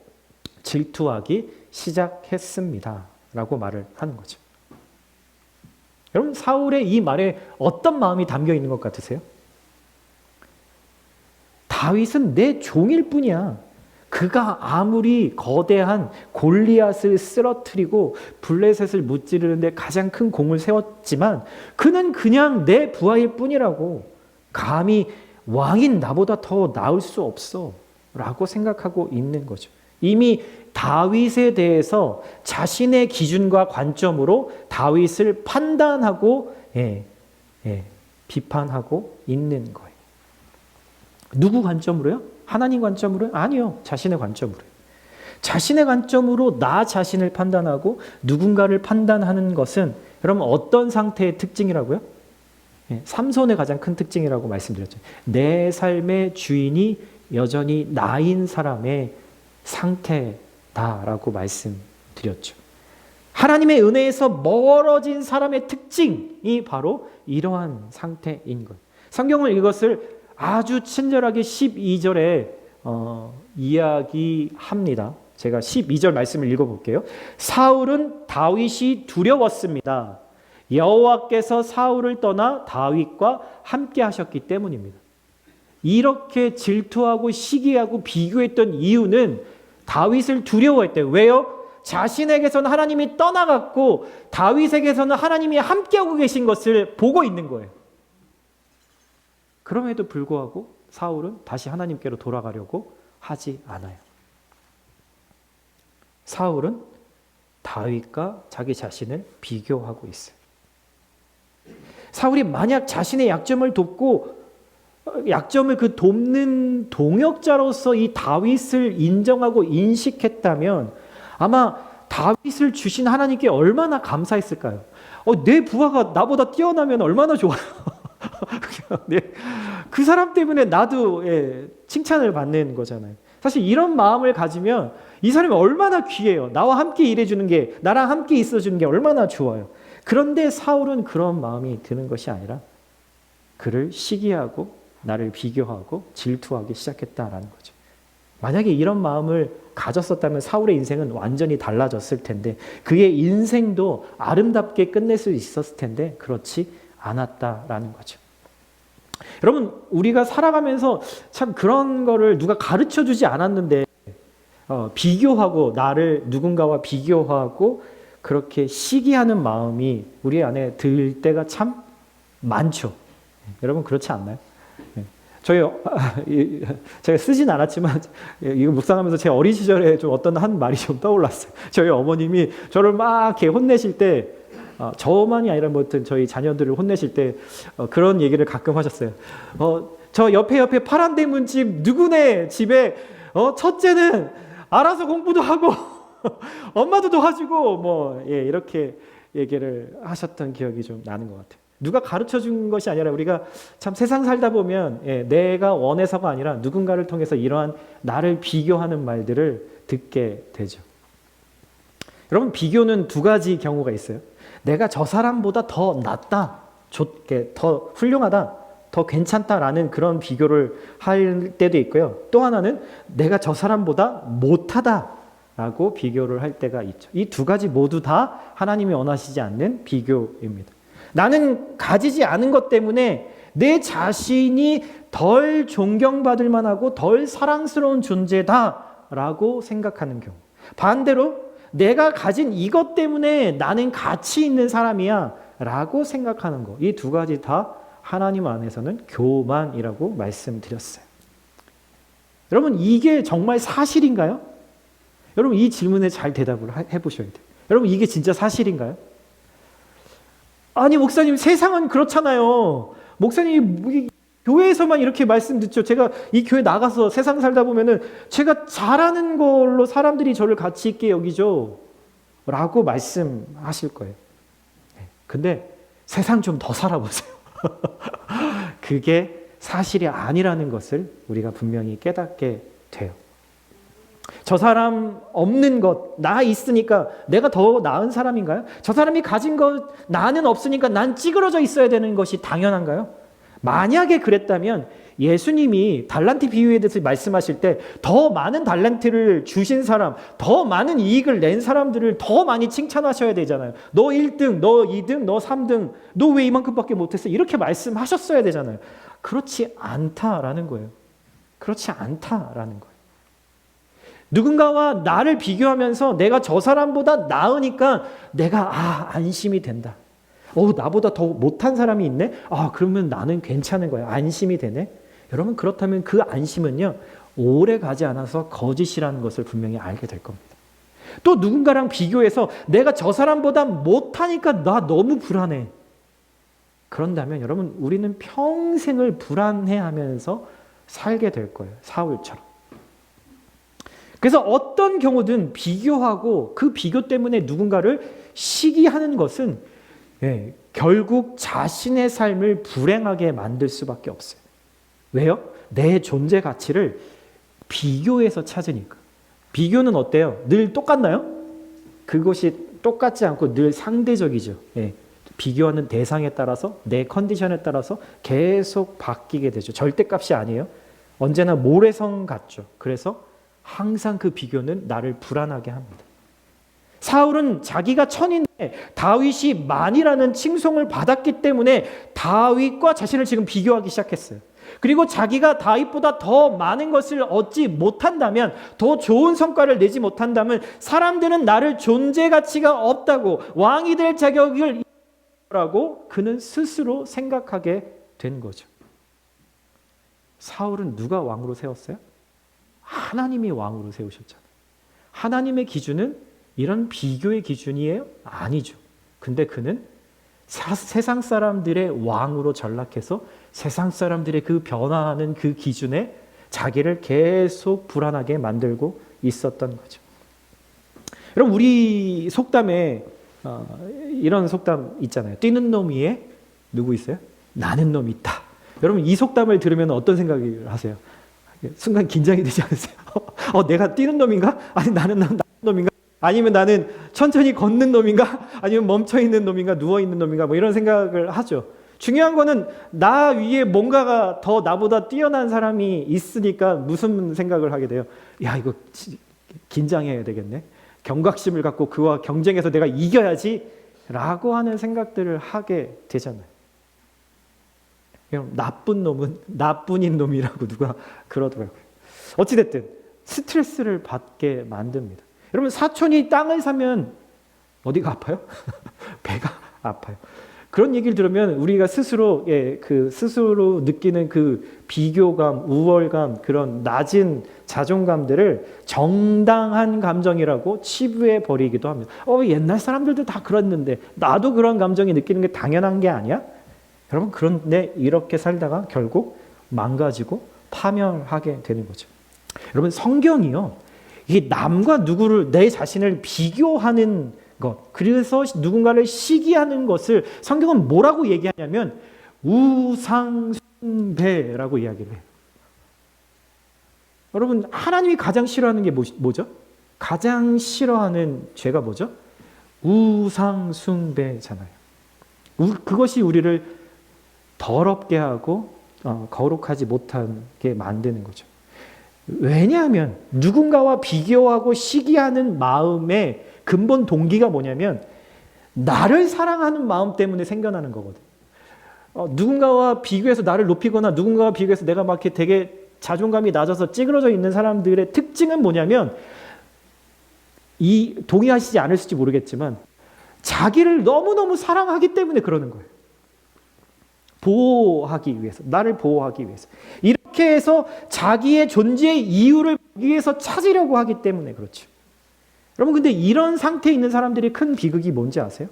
질투하기 시작했습니다. 라고 말을 하는 거죠. 여러분 사울의 이 말에 어떤 마음이 담겨 있는 것 같으세요? 다윗은 내 종일 뿐이야. 그가 아무리 거대한 골리앗을 쓰러뜨리고 블레셋을 무찌르는데 가장 큰 공을 세웠지만 그는 그냥 내 부하일 뿐이라고. 감히 왕인 나보다 더 나을 수 없어 라고 생각하고 있는 거죠. 이미 다윗에 대해서 자신의 기준과 관점으로 다윗을 판단하고 비판하고 있는 거예요. 누구 관점으로요? 하나님 관점으로요? 아니요. 자신의 관점으로요. 자신의 관점으로 나 자신을 판단하고 누군가를 판단하는 것은 여러분 어떤 상태의 특징이라고요? 삼손의 가장 큰 특징이라고 말씀드렸죠. 내 삶의 주인이 여전히 나인 사람의 상태다라고 말씀드렸죠. 하나님의 은혜에서 멀어진 사람의 특징이 바로 이러한 상태인 거예요. 성경을 이것을 아주 친절하게 12절에 이야기합니다. 제가 12절 말씀을 읽어볼게요. 사울은 다윗이 두려웠습니다. 여호와께서 사울을 떠나 다윗과 함께 하셨기 때문입니다. 이렇게 질투하고 시기하고 비교했던 이유는 다윗을 두려워했대요. 왜요? 자신에게서는 하나님이 떠나갔고 다윗에게서는 하나님이 함께하고 계신 것을 보고 있는 거예요. 그럼에도 불구하고 사울은 다시 하나님께로 돌아가려고 하지 않아요. 사울은 다윗과 자기 자신을 비교하고 있어요. 사울이 만약 자신의 약점을 돕고 약점을 그 돕는 동역자로서 이 다윗을 인정하고 인식했다면 아마 다윗을 주신 하나님께 얼마나 감사했을까요? 내 부하가 나보다 뛰어나면 얼마나 좋아요. 그 사람 때문에 나도 칭찬을 받는 거잖아요. 사실 이런 마음을 가지면 이 사람이 얼마나 귀해요. 나와 함께 일해주는 게, 나랑 함께 있어주는 게 얼마나 좋아요. 그런데 사울은 그런 마음이 드는 것이 아니라 그를 시기하고 나를 비교하고 질투하기 시작했다라는 거죠. 만약에 이런 마음을 가졌었다면 사울의 인생은 완전히 달라졌을 텐데 그의 인생도 아름답게 끝낼 수 있었을 텐데 그렇지 않았다라는 거죠. 여러분, 우리가 살아가면서 참 그런 거를 누가 가르쳐 주지 않았는데 비교하고 나를 누군가와 비교하고 그렇게 시기하는 마음이 우리 안에 들 때가 참 많죠. 여러분 그렇지 않나요? 제가 쓰진 않았지만 이거 묵상하면서 제 어린 시절에 좀 어떤 한 말이 좀 떠올랐어요. 저희 어머님이 저를 막 이렇게 혼내실 때 저만이 아니라 뭐 저희 자녀들을 혼내실 때 그런 얘기를 가끔 하셨어요. 저 옆에 파란 대문집 누구네 집에 첫째는 알아서 공부도 하고 엄마도 도와주고 이렇게 얘기를 하셨던 기억이 좀 나는 것 같아요. 누가 가르쳐 준 것이 아니라 우리가 참 세상 살다 보면 내가 원해서가 아니라 누군가를 통해서 이러한 나를 비교하는 말들을 듣게 되죠. 여러분, 비교는 두 가지 경우가 있어요. 내가 저 사람보다 더 낫다, 더 훌륭하다, 더 괜찮다라는 그런 비교를 할 때도 있고요. 또 하나는 내가 저 사람보다 못하다라고 비교를 할 때가 있죠. 이 두 가지 모두 다 하나님이 원하시지 않는 비교입니다. 나는 가지지 않은 것 때문에 내 자신이 덜 존경받을 만하고 덜 사랑스러운 존재다라고 생각하는 경우. 반대로 내가 가진 이것 때문에 나는 가치 있는 사람이야 라고 생각하는 것. 이 두 가지 다 하나님 안에서는 교만이라고 말씀드렸어요. 여러분, 이게 정말 사실인가요? 여러분, 이 질문에 잘 대답을 해보셔야 돼요. 여러분, 이게 진짜 사실인가요? 아니, 목사님, 세상은 그렇잖아요. 목사님, 교회에서만 이렇게 말씀 듣죠. 제가 이 교회 나가서 세상 살다 보면은 제가 잘하는 걸로 사람들이 저를 가치 있게 여기죠. 라고 말씀하실 거예요. 근데 세상 좀 더 살아보세요. 그게 사실이 아니라는 것을 우리가 분명히 깨닫게 돼요. 저 사람 없는 것, 나 있으니까 내가 더 나은 사람인가요? 저 사람이 가진 것, 나는 없으니까 난 찌그러져 있어야 되는 것이 당연한가요? 만약에 그랬다면 예수님이 달란트 비유에 대해서 말씀하실 때 더 많은 달란트를 주신 사람, 더 많은 이익을 낸 사람들을 더 많이 칭찬하셔야 되잖아요. 너 1등, 너 2등, 너 3등, 너 왜 이만큼밖에 못했어? 이렇게 말씀하셨어야 되잖아요. 그렇지 않다라는 거예요. 그렇지 않다라는 거예요. 누군가와 나를 비교하면서 내가 저 사람보다 나으니까 내가 안심이 된다. 나보다 더 못한 사람이 있네? 그러면 나는 괜찮은 거야. 안심이 되네? 여러분, 그렇다면 그 안심은요, 오래 가지 않아서 거짓이라는 것을 분명히 알게 될 겁니다. 또 누군가랑 비교해서 내가 저 사람보다 못하니까 나 너무 불안해. 그런다면 여러분, 우리는 평생을 불안해하면서 살게 될 거예요. 사울처럼. 그래서 어떤 경우든 비교하고 그 비교 때문에 누군가를 시기하는 것은 결국 자신의 삶을 불행하게 만들 수밖에 없어요. 왜요? 내 존재 가치를 비교해서 찾으니까. 비교는 어때요? 늘 똑같나요? 그것이 똑같지 않고 늘 상대적이죠. 비교하는 대상에 따라서 내 컨디션에 따라서 계속 바뀌게 되죠. 절대값이 아니에요. 언제나 모래성 같죠. 그래서 항상 그 비교는 나를 불안하게 합니다. 사울은 자기가 천인데 다윗이 만이라는 칭송을 받았기 때문에 다윗과 자신을 지금 비교하기 시작했어요. 그리고 자기가 다윗보다 더 많은 것을 얻지 못한다면, 더 좋은 성과를 내지 못한다면 사람들은 나를 존재 가치가 없다고, 왕이 될 자격을 라고 그는 스스로 생각하게 된 거죠. 사울은 누가 왕으로 세웠어요? 하나님이 왕으로 세우셨잖아요. 하나님의 기준은 이런 비교의 기준이에요? 아니죠. 근데 그는 세상 사람들의 왕으로 전락해서 세상 사람들의 그 변화하는 그 기준에 자기를 계속 불안하게 만들고 있었던 거죠. 여러분, 우리 속담에 이런 속담 있잖아요. 뛰는 놈 위에 누구 있어요? 나는 놈이 있다. 여러분, 이 속담을 들으면 어떤 생각을 하세요? 순간 긴장이 되지 않으세요? 내가 뛰는 놈인가? 아니, 나는 놈인가? 아니면 나는 천천히 걷는 놈인가? 아니면 멈춰있는 놈인가? 누워있는 놈인가? 뭐 이런 생각을 하죠. 중요한 거는 나 위에 뭔가가 더 나보다 뛰어난 사람이 있으니까 무슨 생각을 하게 돼요? 야, 이거 긴장해야 되겠네. 경각심을 갖고 그와 경쟁해서 내가 이겨야지 라고 하는 생각들을 하게 되잖아요. 나쁜 놈은 나뿐인 놈이라고 누가 그러더라고요. 어찌됐든 스트레스를 받게 만듭니다. 여러분, 사촌이 땅을 사면 어디가 아파요? 배가 아파요. 그런 얘기를 들으면 우리가 스스로 스스로 느끼는 그 비교감, 우월감, 그런 낮은 자존감들을 정당한 감정이라고 치부해 버리기도 합니다. 옛날 사람들도 다 그랬는데 나도 그런 감정이 느끼는 게 당연한 게 아니야? 여러분, 그런데 이렇게 살다가 결국 망가지고 파멸하게 되는 거죠. 여러분, 성경이요, 이 남과 누구를, 내 자신을 비교하는 것, 그래서 누군가를 시기하는 것을 성경은 뭐라고 얘기하냐면 우상숭배라고 이야기를 해요. 여러분, 하나님이 가장 싫어하는 게 뭐죠? 가장 싫어하는 죄가 뭐죠? 우상숭배잖아요. 그것이 우리를 더럽게 하고 거룩하지 못하게 만드는 거죠. 왜냐하면 누군가와 비교하고 시기하는 마음의 근본 동기가 뭐냐면 나를 사랑하는 마음 때문에 생겨나는 거거든. 누군가와 비교해서 나를 높이거나 누군가와 비교해서 내가 막 이렇게 되게 자존감이 낮아서 찌그러져 있는 사람들의 특징은 뭐냐면, 동의하시지 않으실지 모르겠지만 자기를 너무너무 사랑하기 때문에 그러는 거예요. 보호하기 위해서, 나를 보호하기 위해서. 이렇게 해서 자기의 존재의 이유를 위해서 찾으려고 하기 때문에 그렇죠. 여러분, 근데 이런 상태에 있는 사람들이 큰 비극이 뭔지 아세요?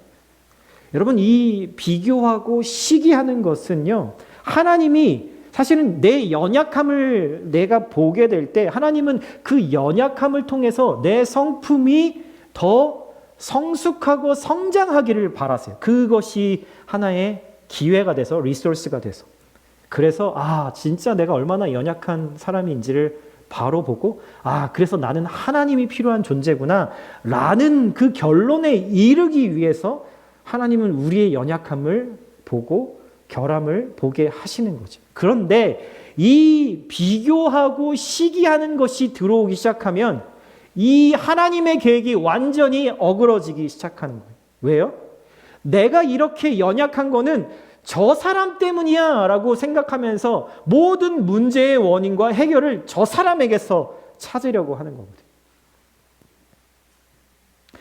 여러분, 이 비교하고 시기하는 것은요, 하나님이 사실은 내 연약함을 내가 보게 될 때 하나님은 그 연약함을 통해서 내 성품이 더 성숙하고 성장하기를 바라세요. 그것이 하나의 기회가 돼서, 리소스가 돼서. 그래서 진짜 내가 얼마나 연약한 사람인지를 바로 보고, 그래서 나는 하나님이 필요한 존재구나 라는 그 결론에 이르기 위해서 하나님은 우리의 연약함을 보고 결함을 보게 하시는 거죠. 그런데 이 비교하고 시기하는 것이 들어오기 시작하면 이 하나님의 계획이 완전히 어그러지기 시작하는 거예요. 왜요? 내가 이렇게 연약한 거는 저 사람 때문이야 라고 생각하면서 모든 문제의 원인과 해결을 저 사람에게서 찾으려고 하는 거거든요.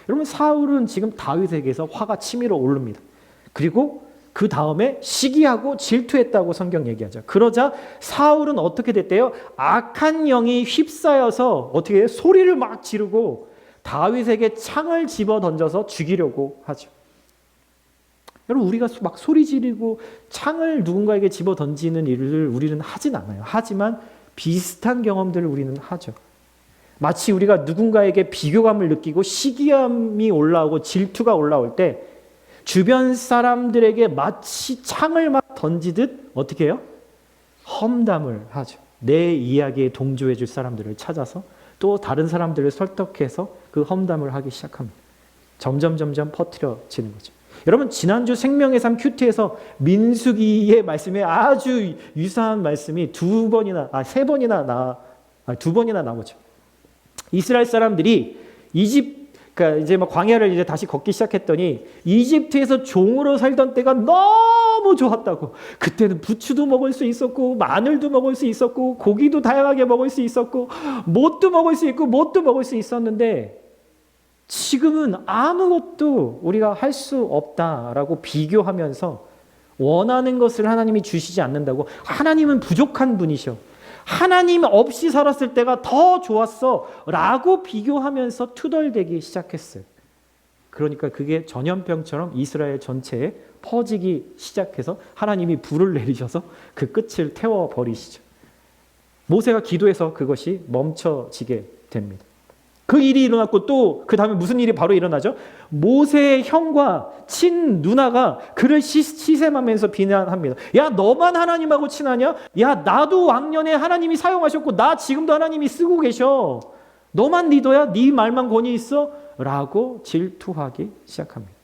여러분, 사울은 지금 다윗에게서 화가 치밀어 오릅니다. 그리고 그 다음에 시기하고 질투했다고 성경 얘기하죠. 그러자 사울은 어떻게 됐대요? 악한 영이 휩싸여서 어떻게 해요? 소리를 막 지르고 다윗에게 창을 집어 던져서 죽이려고 하죠. 여러분, 우리가 막 소리 지르고 창을 누군가에게 집어 던지는 일을 우리는 하진 않아요. 하지만 비슷한 경험들을 우리는 하죠. 마치 우리가 누군가에게 비교감을 느끼고 시기함이 올라오고 질투가 올라올 때 주변 사람들에게 마치 창을 막 던지듯 어떻게 해요? 험담을 하죠. 내 이야기에 동조해 줄 사람들을 찾아서 또 다른 사람들을 설득해서 그 험담을 하기 시작합니다. 점점 퍼뜨려지는 거죠. 여러분, 지난주 생명의 삶 큐티에서 민수기의 말씀에 아주 유사한 말씀이 두 번이나 나오죠. 이스라엘 사람들이 그러니까 이제 막 광야를 이제 다시 걷기 시작했더니 이집트에서 종으로 살던 때가 너무 좋았다고. 그때는 부추도 먹을 수 있었고 마늘도 먹을 수 있었고 고기도 다양하게 먹을 수 있었고 못도 먹을 수 있고 뭣도 먹을 수 있었는데 지금은 아무것도 우리가 할 수 없다라고 비교하면서 원하는 것을 하나님이 주시지 않는다고. 하나님은 부족한 분이셔. 하나님 없이 살았을 때가 더 좋았어 라고 비교하면서 투덜대기 시작했어요. 그러니까 그게 전염병처럼 이스라엘 전체에 퍼지기 시작해서 하나님이 불을 내리셔서 그 끝을 태워버리시죠. 모세가 기도해서 그것이 멈춰지게 됩니다. 그 일이 일어났고 또 그 다음에 무슨 일이 바로 일어나죠? 모세의 형과 친 누나가 그를 시샘하면서 비난합니다. 야, 너만 하나님하고 친하냐? 야, 나도 왕년에 하나님이 사용하셨고 나 지금도 하나님이 쓰고 계셔. 너만 리더야? 네 말만 권위 있어? 라고 질투하기 시작합니다.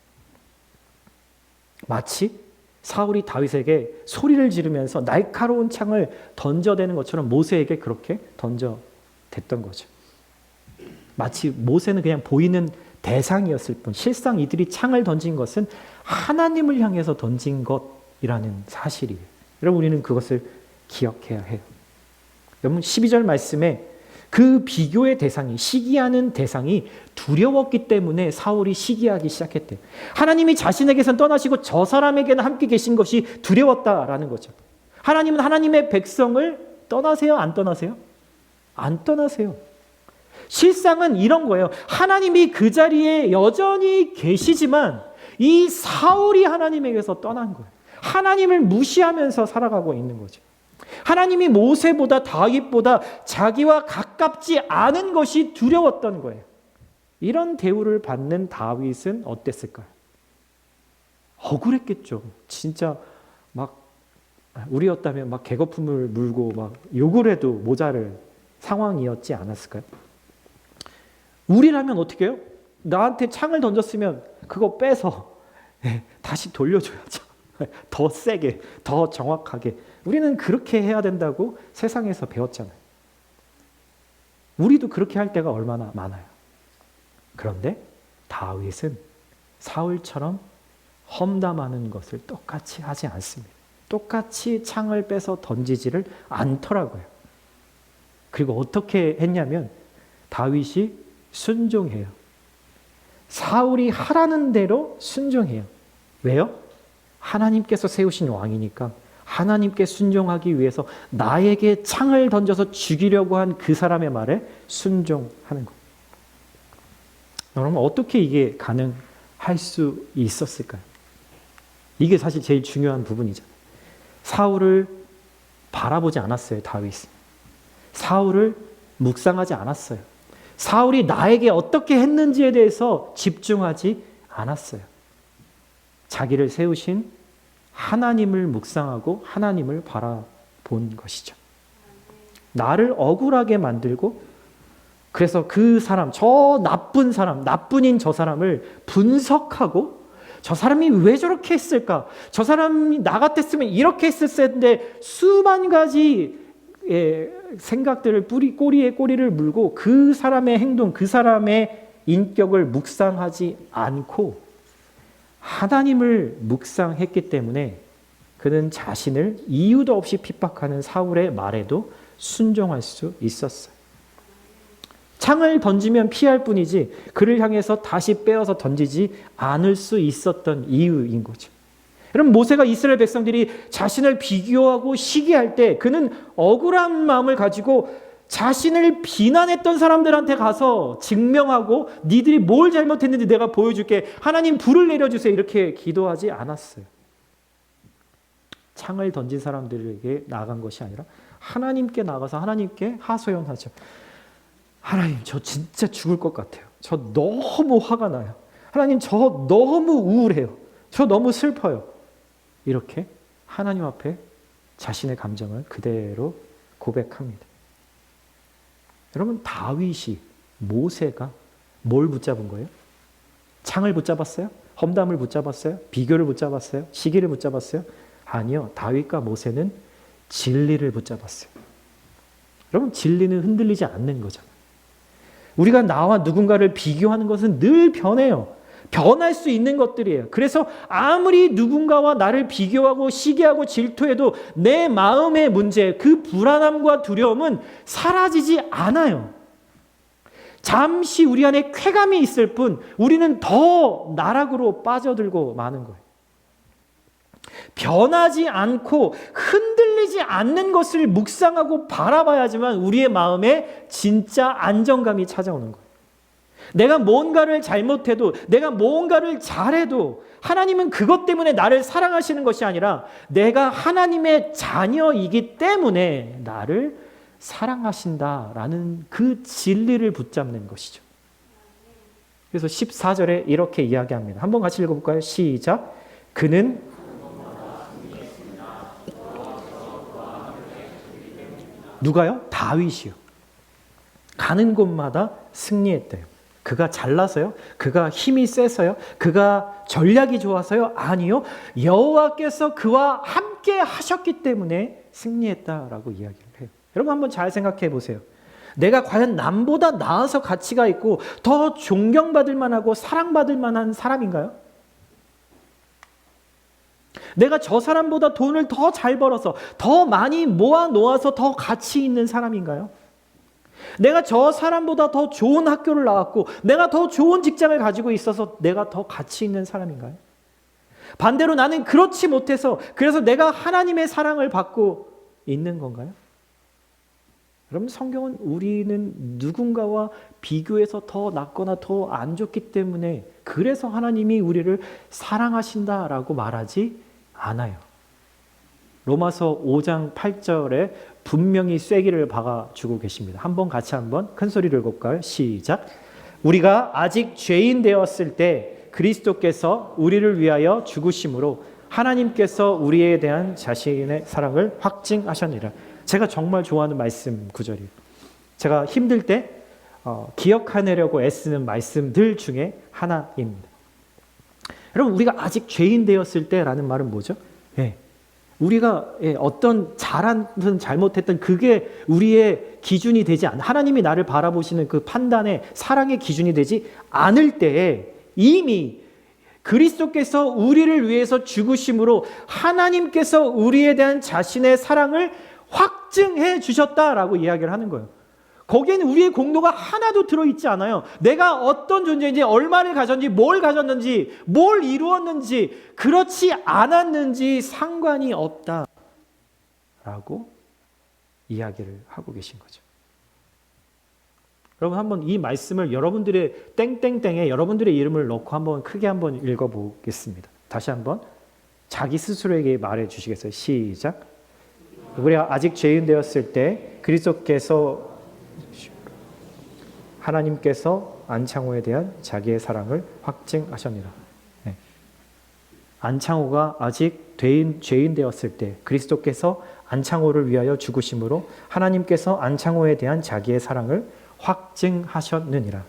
마치 사울이 다윗에게 소리를 지르면서 날카로운 창을 던져대는 것처럼 모세에게 그렇게 던져댔던 거죠. 마치 모세는 그냥 보이는 대상이었을 뿐 실상 이들이 창을 던진 것은 하나님을 향해서 던진 것이라는 사실이에요. 여러분, 우리는 그것을 기억해야 해요. 여러분, 12절 말씀에 그 비교의 대상이, 시기하는 대상이 두려웠기 때문에 사울이 시기하기 시작했대요. 하나님이 자신에게선 떠나시고 저 사람에게는 함께 계신 것이 두려웠다라는 거죠. 하나님은 하나님의 백성을 떠나세요? 안 떠나세요? 안 떠나세요. 실상은 이런 거예요. 하나님이 그 자리에 여전히 계시지만 이 사울이 하나님에게서 떠난 거예요. 하나님을 무시하면서 살아가고 있는 거죠. 하나님이 모세보다 다윗보다 자기와 가깝지 않은 것이 두려웠던 거예요. 이런 대우를 받는 다윗은 어땠을까요? 억울했겠죠. 진짜 막 우리였다면 막 개거품을 물고 막 욕을 해도 모자랄 상황이었지 않았을까요? 우리라면 어떻게 해요? 나한테 창을 던졌으면 그거 빼서 다시 돌려줘야죠. 더 세게, 더 정확하게. 우리는 그렇게 해야 된다고 세상에서 배웠잖아요. 우리도 그렇게 할 때가 얼마나 많아요. 그런데 다윗은 사울처럼 험담하는 것을 똑같이 하지 않습니다. 똑같이 창을 빼서 던지지를 않더라고요. 그리고 어떻게 했냐면 다윗이 순종해요. 사울이 하라는 대로 순종해요. 왜요? 하나님께서 세우신 왕이니까 하나님께 순종하기 위해서 나에게 창을 던져서 죽이려고 한 그 사람의 말에 순종하는 거예요. 여러분, 어떻게 이게 가능할 수 있었을까요? 이게 사실 제일 중요한 부분이죠. 사울을 바라보지 않았어요, 다윗은. 사울을 묵상하지 않았어요. 사울이 나에게 어떻게 했는지에 대해서 집중하지 않았어요. 자기를 세우신 하나님을 묵상하고 하나님을 바라본 것이죠. 나를 억울하게 만들고 그래서 그 사람, 저 나쁜 사람, 나쁜인 저 사람을 분석하고 저 사람이 왜 저렇게 했을까? 저 사람이 나 같았으면 이렇게 했을 텐데 수만 가지 생각들을 꼬리에 꼬리를 물고 그 사람의 행동, 그 사람의 인격을 묵상하지 않고 하나님을 묵상했기 때문에 그는 자신을 이유도 없이 핍박하는 사울의 말에도 순종할 수 있었어요. 창을 던지면 피할 뿐이지 그를 향해서 다시 빼어서 던지지 않을 수 있었던 이유인 거죠. 여러분, 모세가 이스라엘 백성들이 자신을 비교하고 시기할 때 그는 억울한 마음을 가지고 자신을 비난했던 사람들한테 가서 증명하고 니들이 뭘 잘못했는지 내가 보여줄게. 하나님 불을 내려주세요. 이렇게 기도하지 않았어요. 창을 던진 사람들에게 나간 것이 아니라 하나님께 나가서 하나님께 하소연하죠. 하나님, 저 진짜 죽을 것 같아요. 저 너무 화가 나요. 하나님, 저 너무 우울해요. 저 너무 슬퍼요. 이렇게 하나님 앞에 자신의 감정을 그대로 고백합니다. 여러분, 다윗이, 모세가 뭘 붙잡은 거예요? 창을 붙잡았어요? 험담을 붙잡았어요? 비교를 붙잡았어요? 시기를 붙잡았어요? 아니요. 다윗과 모세는 진리를 붙잡았어요. 여러분, 진리는 흔들리지 않는 거잖아요. 우리가 나와 누군가를 비교하는 것은 늘 변해요. 변할 수 있는 것들이에요. 그래서 아무리 누군가와 나를 비교하고 시기하고 질투해도 내 마음의 문제, 그 불안함과 두려움은 사라지지 않아요. 잠시 우리 안에 쾌감이 있을 뿐 우리는 더 나락으로 빠져들고 마는 거예요. 변하지 않고 흔들리지 않는 것을 묵상하고 바라봐야지만 우리의 마음에 진짜 안정감이 찾아오는 거예요. 내가 뭔가를 잘못해도, 내가 뭔가를 잘해도 하나님은 그것 때문에 나를 사랑하시는 것이 아니라 내가 하나님의 자녀이기 때문에 나를 사랑하신다라는 그 진리를 붙잡는 것이죠. 그래서 14절에 이렇게 이야기합니다. 한번 같이 읽어볼까요? 시작. 그는 누가요? 다윗이요. 가는 곳마다 승리했대요. 그가 잘나서요? 그가 힘이 세서요? 그가 전략이 좋아서요? 아니요. 여호와께서 그와 함께 하셨기 때문에 승리했다라고 이야기를 해요. 여러분 한번 잘 생각해 보세요. 내가 과연 남보다 나아서 가치가 있고 더 존경받을 만하고 사랑받을 만한 사람인가요? 내가 저 사람보다 돈을 더 잘 벌어서 더 많이 모아 놓아서 더 가치 있는 사람인가요? 내가 저 사람보다 더 좋은 학교를 나왔고 내가 더 좋은 직장을 가지고 있어서 내가 더 가치 있는 사람인가요? 반대로 나는 그렇지 못해서 그래서 내가 하나님의 사랑을 받고 있는 건가요? 여러분 성경은 우리는 누군가와 비교해서 더 낫거나 더 안 좋기 때문에 그래서 하나님이 우리를 사랑하신다라고 말하지 않아요. 로마서 5장 8절에 분명히 쐐기를 박아주고 계십니다. 같이 한번 큰 소리를 읽어볼까요? 시작. 우리가 아직 죄인 되었을 때 그리스도께서 우리를 위하여 죽으심으로 하나님께서 우리에 대한 자신의 사랑을 확증하셨느니라. 제가 정말 좋아하는 말씀 구절이에요. 제가 힘들 때 기억하려고 애쓰는 말씀들 중에 하나입니다. 여러분 우리가 아직 죄인 되었을 때라는 말은 뭐죠? 우리가 어떤 잘한 잘못했던 그게 우리의 기준이 되지 않아 하나님이 나를 바라보시는 그 판단의 사랑의 기준이 되지 않을 때에 이미 그리스도께서 우리를 위해서 죽으심으로 하나님께서 우리에 대한 자신의 사랑을 확증해 주셨다라고 이야기를 하는 거예요. 거기에는 우리의 공로가 하나도 들어있지 않아요. 내가 어떤 존재인지, 얼마를 가졌는지, 뭘 가졌는지, 뭘 이루었는지, 그렇지 않았는지 상관이 없다라고 이야기를 하고 계신 거죠. 여러분 한번 이 말씀을 여러분들의 땡땡땡에 여러분들의 이름을 넣고 한번 크게 한번 읽어보겠습니다. 다시 한번 자기 스스로에게 말해 주시겠어요? 시작. 우리가 아직 죄인 되었을 때 그리스도께서 하나님께서 안창호에 대한 자기의 사랑을 확증하셨느니라. 안창호가 아직 죄인 되었을 때 그리스도께서 안창호를 위하여 죽으심으로 하나님께서 안창호에 대한 자기의 사랑을 확증하셨느니라.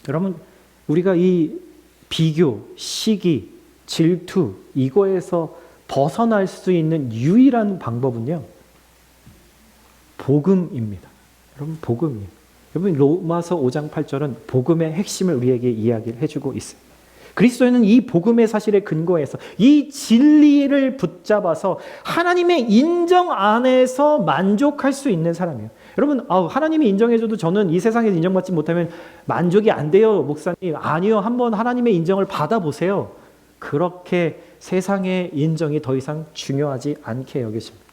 여러분 우리가 이 비교, 시기, 질투 이거에서 벗어날 수 있는 유일한 방법은요 복음입니다. 여러분 복음이에요. 여러분 로마서 5장 8절은 복음의 핵심을 우리에게 이야기를 해주고 있어요. 그리스도인은 이 복음의 사실에 근거해서 이 진리를 붙잡아서 하나님의 인정 안에서 만족할 수 있는 사람이에요. 여러분 하나님이 인정해줘도 저는 이 세상에서 인정받지 못하면 만족이 안 돼요 목사님. 아니요, 한번 하나님의 인정을 받아보세요. 그렇게 세상의 인정이 더 이상 중요하지 않게 여기십니다.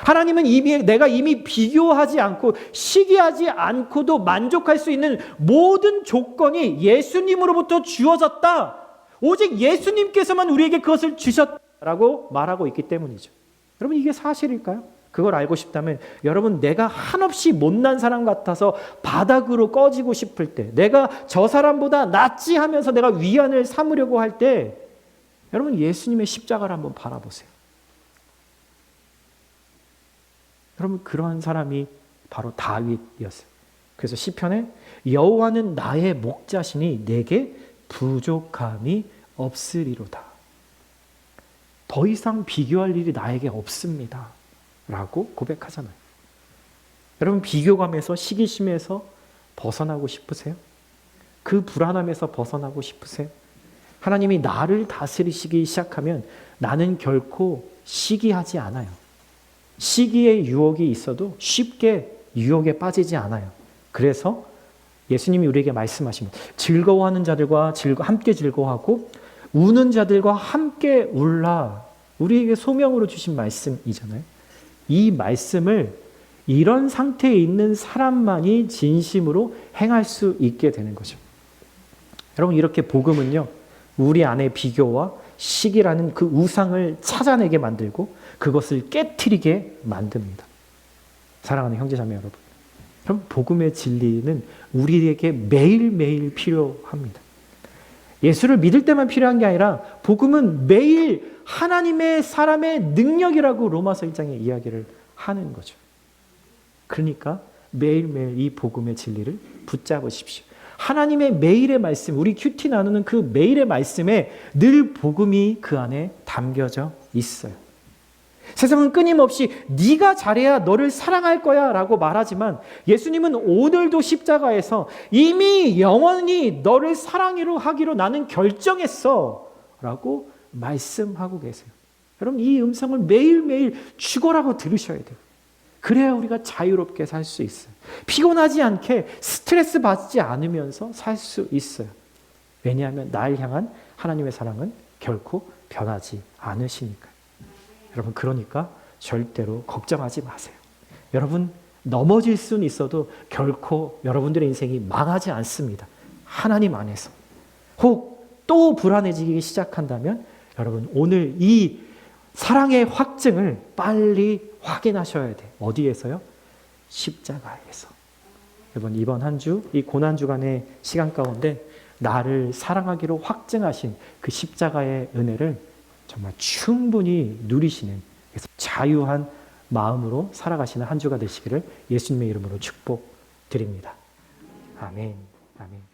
하나님은 내가 이미 비교하지 않고 시기하지 않고도 만족할 수 있는 모든 조건이 예수님으로부터 주어졌다. 오직 예수님께서만 우리에게 그것을 주셨다라고 말하고 있기 때문이죠. 여러분 이게 사실일까요? 그걸 알고 싶다면 여러분 내가 한없이 못난 사람 같아서 바닥으로 꺼지고 싶을 때 내가 저 사람보다 낫지 하면서 내가 위안을 삼으려고 할 때 여러분 예수님의 십자가를 한번 바라보세요. 여러분 그러한 사람이 바로 다윗이었어요. 그래서 시편에 여호와는 나의 목자시니 내게 부족함이 없으리로다. 더 이상 비교할 일이 나에게 없습니다. 라고 고백하잖아요. 여러분 비교감에서 시기심에서 벗어나고 싶으세요? 그 불안함에서 벗어나고 싶으세요? 하나님이 나를 다스리시기 시작하면 나는 결코 시기하지 않아요. 시기의 유혹이 있어도 쉽게 유혹에 빠지지 않아요. 그래서 예수님이 우리에게 말씀하십니다. 즐거워하는 자들과 함께 즐거워하고 우는 자들과 함께 울라. 우리에게 소명으로 주신 말씀이잖아요. 이 말씀을 이런 상태에 있는 사람만이 진심으로 행할 수 있게 되는 거죠. 여러분, 이렇게 복음은요, 우리 안에 비교와 시기라는 그 우상을 찾아내게 만들고 그것을 깨트리게 만듭니다. 사랑하는 형제자매 여러분, 그럼 복음의 진리는 우리에게 매일매일 필요합니다. 예수를 믿을 때만 필요한 게 아니라 복음은 매일 하나님의 사람의 능력이라고 로마서 1장에 이야기를 하는 거죠. 그러니까 매일매일 이 복음의 진리를 붙잡으십시오. 하나님의 매일의 말씀, 우리 큐티 나누는 그 매일의 말씀에 늘 복음이 그 안에 담겨져 있어요. 세상은 끊임없이 네가 잘해야 너를 사랑할 거야 라고 말하지만 예수님은 오늘도 십자가에서 이미 영원히 너를 사랑으로 하기로 나는 결정했어 라고 말씀하고 계세요. 여러분, 이 음성을 매일매일 죽어라고 들으셔야 돼요. 그래야 우리가 자유롭게 살 수 있어요. 피곤하지 않게 스트레스 받지 않으면서 살 수 있어요. 왜냐하면 날 향한 하나님의 사랑은 결코 변하지 않으시니까요. 여러분, 그러니까 절대로 걱정하지 마세요. 여러분, 넘어질 수는 있어도 결코 여러분들의 인생이 망하지 않습니다. 하나님 안에서. 혹 또 불안해지기 시작한다면 여러분, 오늘 이 사랑의 확증을 빨리 확인하셔야 돼요. 어디에서요? 십자가에서. 여러분, 이번 한 주, 이 고난주간의 시간 가운데 나를 사랑하기로 확증하신 그 십자가의 은혜를 정말 충분히 누리시는, 그래서 자유한 마음으로 살아가시는 한 주가 되시기를 예수님의 이름으로 축복드립니다. 아멘. 아멘.